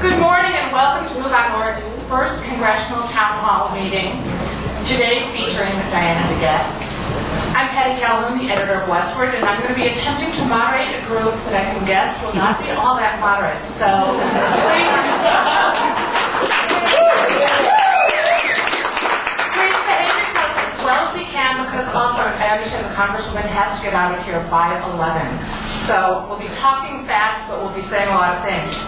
Good morning and welcome to MoveOn.org's first Congressional Town Hall meeting, today featuring Diana DeGette. I'm Patty Calhoun, the editor of Westward, and I'm going to be attempting to moderate a group that I can guess will not be all that moderate. So, please behave yourselves as well as we can, because also I understand the Congresswoman has to get out of here by 11. So we'll be talking fast, but we'll be saying a lot of things.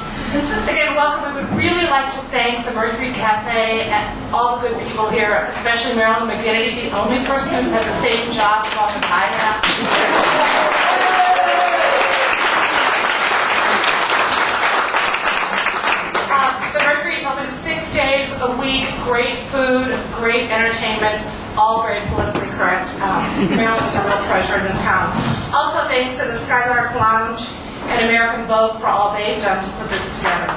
Again, welcome. We would really like to thank the Mercury Cafe and all the good people here, especially Marilyn McGinnity, the only person who's had the same job as long as I have. The Mercury is open 6 days a week, great food, great entertainment, all very politically correct. Marilyn is a real treasure in this town. Also, thanks to the Skylark Lounge and American Vogue for all they've done to put this together.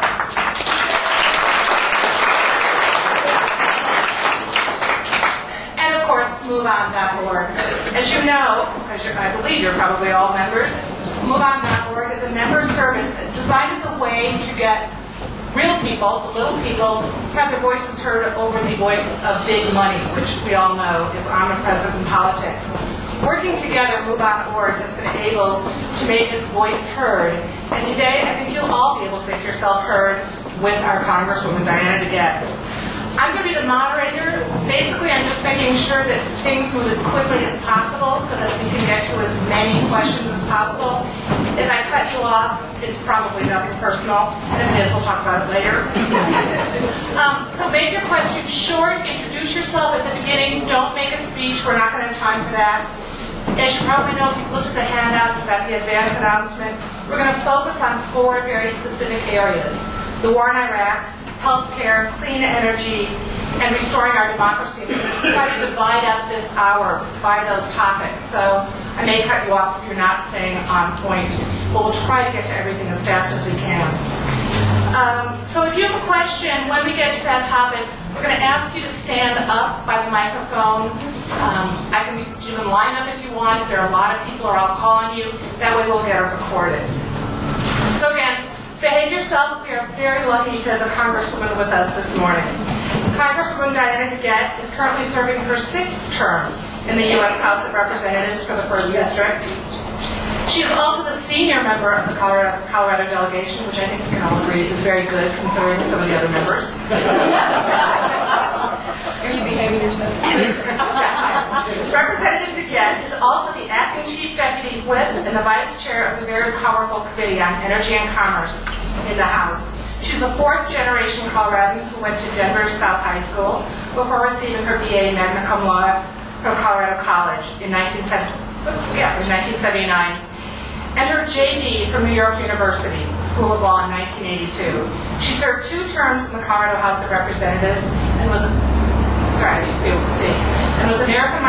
And of course, MoveOn.org. As you know, because I believe you're probably all members, MoveOn.org is a member service designed as a way to get real people, the little people, have their voices heard over the voice of big money, which we all know is omnipresent in politics. Working together, MoveOn.org has been able to make its voice heard. And today, I think you'll all be able to make yourself heard with our Congresswoman Diana DeGette. I'm going to be the moderator. Basically, I'm just making sure that things move as quickly as possible so that we can get to as many questions as possible. If I cut you off, it's probably nothing personal. And if it is, we'll talk about it later. So make your question short. Introduce yourself at the beginning. Don't make a speech. We're not going to have time for that. As you probably know, if you've looked at the handout, you've got the advance announcement. We're going to focus on 4 very specific areas: the war in Iraq, healthcare, clean energy, and restoring our democracy. We'll try to divide up this hour by those topics. So I may cut you off if you're not staying on point, but we'll try to get to everything as fast as we can. So if you have a question, when we get to that topic, we're going to ask you to stand up by the microphone. You can line up if you want. If there are a lot of people, or I'll call on you. That way we'll get it recorded. So again, behave yourself. We are very lucky to have the Congresswoman with us this morning. Congresswoman Diana DeGette is currently serving her 6th term in the U.S. House of Representatives for the 1st District. She is also the senior member of the Colorado delegation, which I think we can all agree is very good considering some of the other members. Are you behaving yourself? Representative DeGette is also the acting chief deputy whip and the vice chair of the very powerful Committee on Energy and Commerce in the House. She's a 4th-generation Coloradan who went to Denver's South High School before receiving her BA magna cum laude from Colorado College in 1979. And her JD from New York University School of Law in 1982. She served 2 terms in the Colorado House of Representatives and was American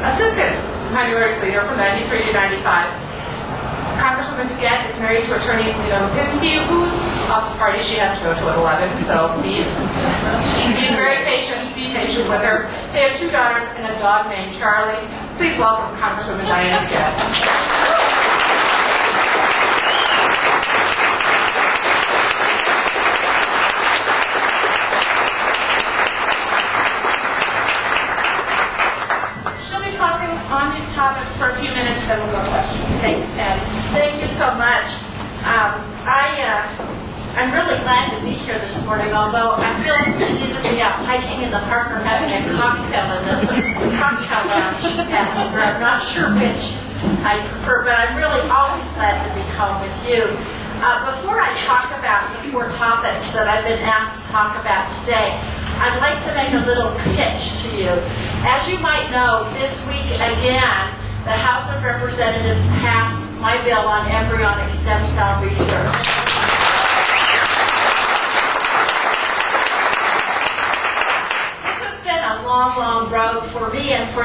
Assistant Minority Leader from 93 to 95. Congresswoman DeGette is married to attorney Lena Lipinski, whose office party she has to go to at 11, so he's very patient. Be patient with her. They have 2 daughters and a dog named Charlie. Please welcome Congresswoman Diana DeGette. On these topics for a few minutes, then we'll go to questions. Thanks, Patty. Thank you so much. I'm really glad to be here this morning, although I feel like we should either be out hiking in the park or having a cocktail in this cocktail lounge atmosphere. I'm not sure which I prefer, but I'm really always glad to be home with you. Before I talk about the 4 topics that I've been asked to talk about today, I'd like to make a little pitch to you. As you might know, this week again, the House of Representatives passed my bill on embryonic stem cell research. This has been a long, long road for me and for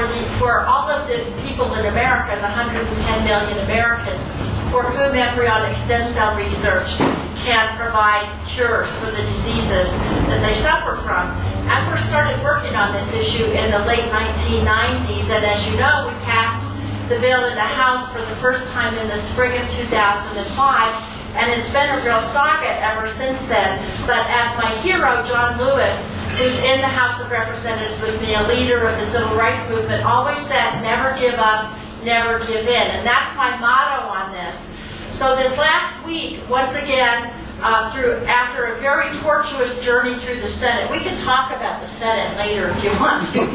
all of the people in America, the 110 million Americans, for whom embryonic stem cell research can provide cures for the diseases that they suffer from. I first started working on this issue in the late 1990s, and as you know, we passed the bill in the House for the first time in the spring of 2005, and it's been a real saga ever since then. But as my hero, John Lewis, who's in the House of Representatives with me, a leader of the civil rights movement, always says, never give up, never give in. And that's my motto on this. So this last week, once again, after a very tortuous journey through the Senate, we can talk about the Senate later if you want to,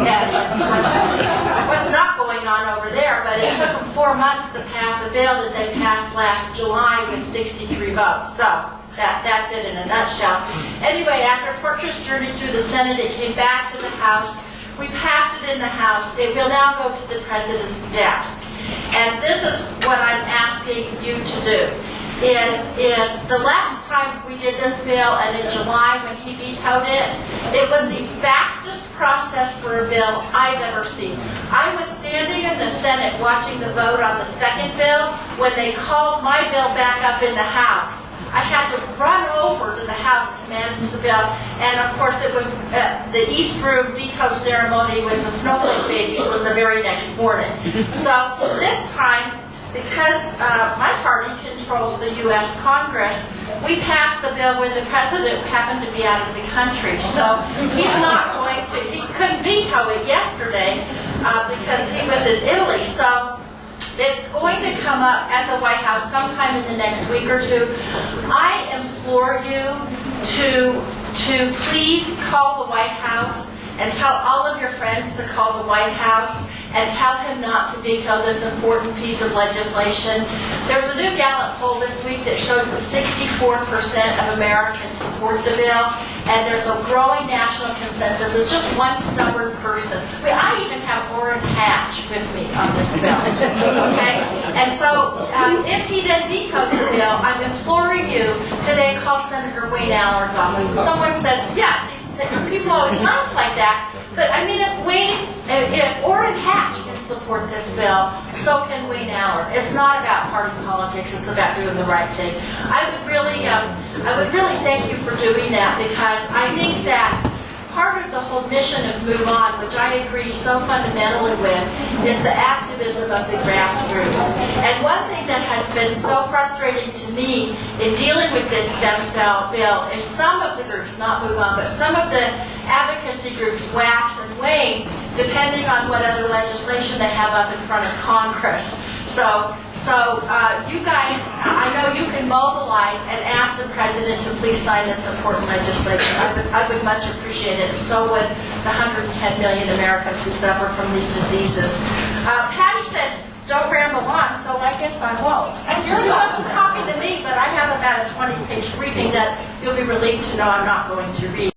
what's not going on over there, but it took them 4 months to pass a bill that they passed last July with 63 votes. So that's it in a nutshell. Anyway, after a tortuous journey through the Senate, it came back to the House. We passed it in the House. It will now go to the President's desk. And this is what I'm asking you to do. Is the last time we did this bill, and in July when he vetoed it, it was the fastest process for a bill I've ever seen. I was standing in the Senate watching the vote on the second bill when they called my bill back up in the House. I had to run over to the House to manage the bill, and of course it was the East Room veto ceremony with the snowflake babies was the very next morning. So this time, because my party controls the U.S. Congress, we passed the bill when the president happened to be out of the country. So he's not going to, he couldn't veto it yesterday because he was in Italy. So it's going to come up at the White House sometime in the next week or two. I implore you to please call the White House and tell all of your friends to call the White House and tell him not to veto this important piece of legislation. There's a new Gallup poll this week that shows that 64% of Americans support the bill, and there's a growing national consensus. It's just one stubborn person. I even have Orrin Hatch with me on this bill. Okay? And so if he then vetoes the bill, I'm imploring you today call Senator Wayne Allen's office. Someone said, yes, people always laugh like that, but I mean, if Orrin Hatch can support this bill, so can Wayne Allen. It's not about party politics; it's about doing the right thing. I would really thank you for doing that, because I think that part of the whole mission of Move On, which I agree so fundamentally with, is the activism of the grassroots. And one thing that has been so frustrating to me in dealing with this stem cell bill is some of the groups, not Move On, but some of the advocacy groups wax and wane depending on what other legislation they have up in front of Congress. So you guys, I know you can mobilize and ask the President to please sign this important legislation. I would much appreciate it. So would the 110 million Americans who suffer from these diseases. Patty said, don't ramble on, so I guess I won't. And you're not talking to me, but I have about a 20-page briefing that you'll be relieved to know I'm not going to read.